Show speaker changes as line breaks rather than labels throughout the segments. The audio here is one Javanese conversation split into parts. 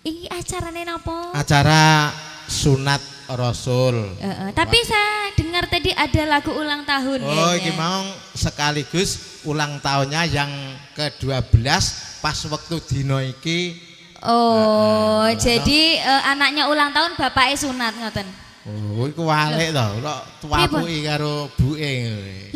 Iki acarane napa?
Acara sunat Rasul.
Tapi saya dengar tadi ada lagu ulang tahun.
Oh, iki mau sekaligus ulang tahunnya yang ke-12 pas waktu dino iki.
Oh, jadi anaknya ulang tahun bapaknya sunat ngoten.
Oh, iku walik to, kok tuapuki karo buke.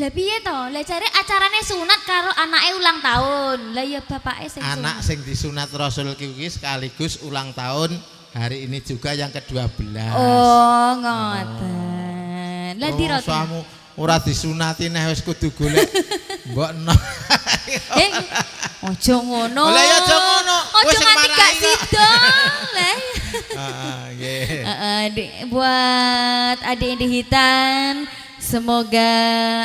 Lah piye to? Lah jare acarane sunat karo anake ulang tahun. Lah ya bapake sing
anak sing disunat Rasul kuwi sekaligus ulang tahun hari ini juga yang ke-12.
Oh, ngoten. Lah dira to?
Samu ora disunati neh wis kudu golek mbokno.
Ojo ngono.
Lah ya aja ngono.
Ojo nganti gak sida. Lah. Buat adik yang dihitan, semoga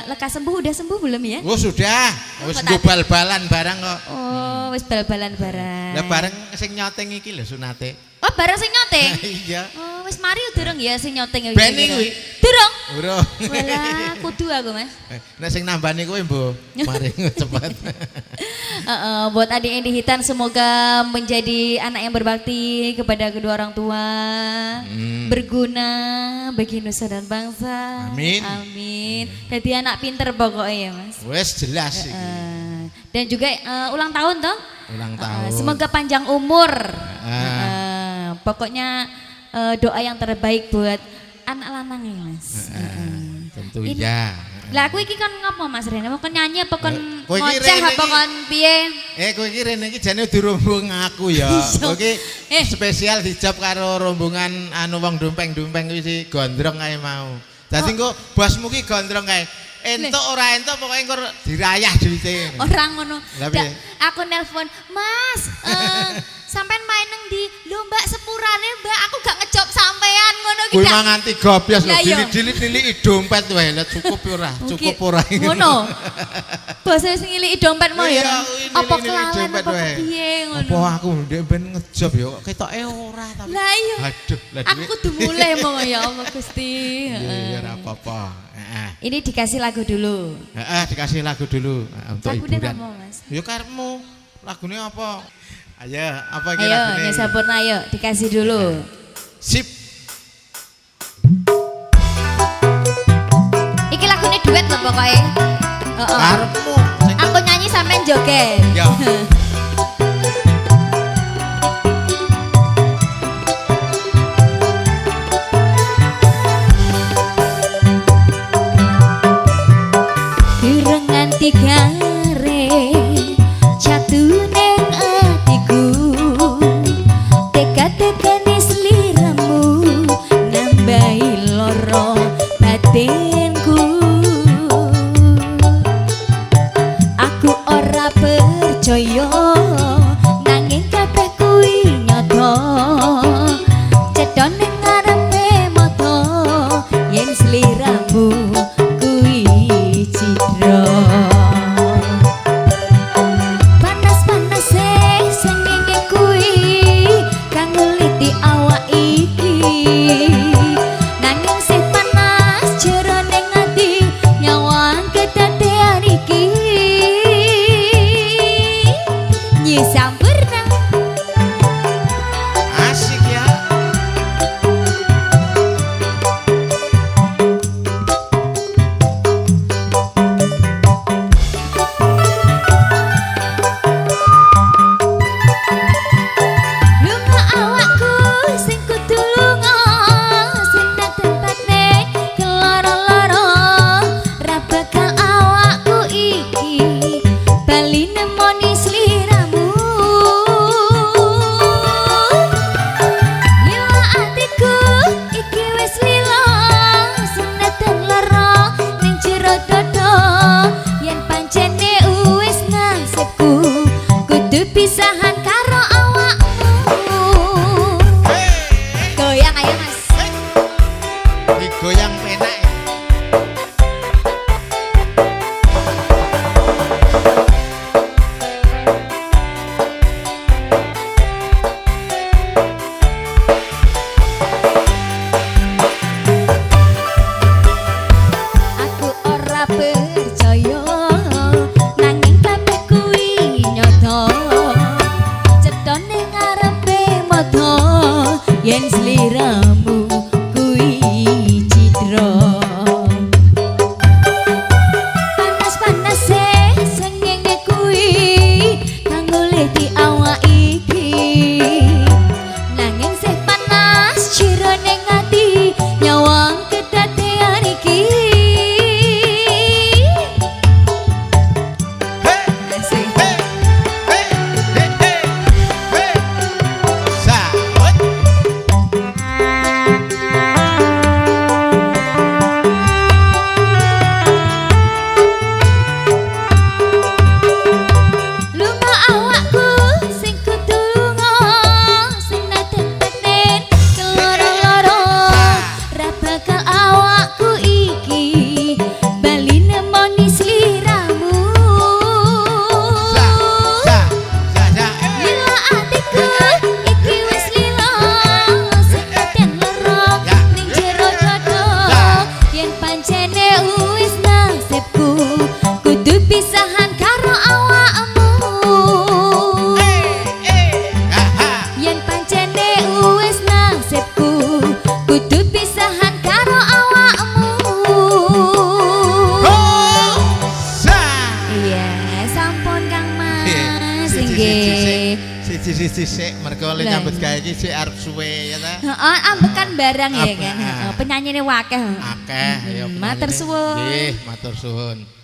lekas sembuh. Udah sembuh belum ya?
Oh sudah, wis bal-balan barang kok.
Oh wis bal-balan barang.
Lah bareng sing nyoteng iki lho sunate.
Oh bareng sing nyoteng?
Iya.
Oh wis mari durung ya sing nyoteng iki.
Beni kuwi.
Durung?
Durung.
Walah kudu aku Mas.
Nek sing nambani kuwi mbok mari cepet.
Buat adik yang dihitan semoga menjadi anak yang berbakti kepada kedua orang tua, berguna bagi nusa dan bangsa.
Amin.
Amin. Jadi anak pinter pokoknya ya Mas.
Wes jelas iki.
Dan juga ulang tahun toh?
Ulang tahun.
Semoga panjang umur. Pokoknya doa yang terbaik buat anak lanang ya Mas.
Tentu ya.
Lah aku iki kan ngapa Mas Rene? Mau kon nyanyi apa kon
kowe iki
ngoceh
Rene
apa kon piye?
Kowe iki Rene iki jane dirombong aku ya. Kowe iki spesial dijab karo rombongan anu wong dompeng-dompeng kuwi si gondrong kae mau. Dadi engko bosmu ki gondrong kae. Entuk ora entuk pokoke engko dirayah duwite.
Ora ngono.
Lah
aku nelpon, "Mas, sampean main nang di lomba sepurane, Mbak. Aku gak ngejob sampean ngono ki."
Kuwi manganti gobyos lho, dilit-diliti dompet wae. Lah cukup ora? Cukup ora?
Ngono. Bos wis ngiliki dompetmu ya. Apa kelawan apa
wae.
piye ngono.
Apa aku ndek ben ngejob ya ketoke ora tapi.
Lah iya.
Aduh, lah
aku kudu mulai mong ya Allah Gusti.
Iya ora apa-apa.
Ini dikasih lagu dulu.
Dikasih lagu dulu untuk
hiburan. Lagune
apa,
Mas?
Ya karepmu. Lagune apa? Ayo, apa iki lagune?
Ayo, Sampurna ayo dikasih dulu.
Sip.
Iki lagune duet lho pokoknya.
Karepmu.
Aku nyanyi sampean joget.
Ya.
Gare jatuh neng atiku teka-tekane sliramu nambahi loro batinku aku ora percaya nanging kabeh kuwi nyata cedhon ning ngarepe mata yen sliramu kuwi cidra.
siji-siji sik mergo le
Lah,
nyambut gawe iki sik arep suwe ya ta.
Heeh, ambekan barang ya kan. Heeh, penyanyine wakeh.
Akeh ya.
Matur suwun.
Nggih, matur suwun.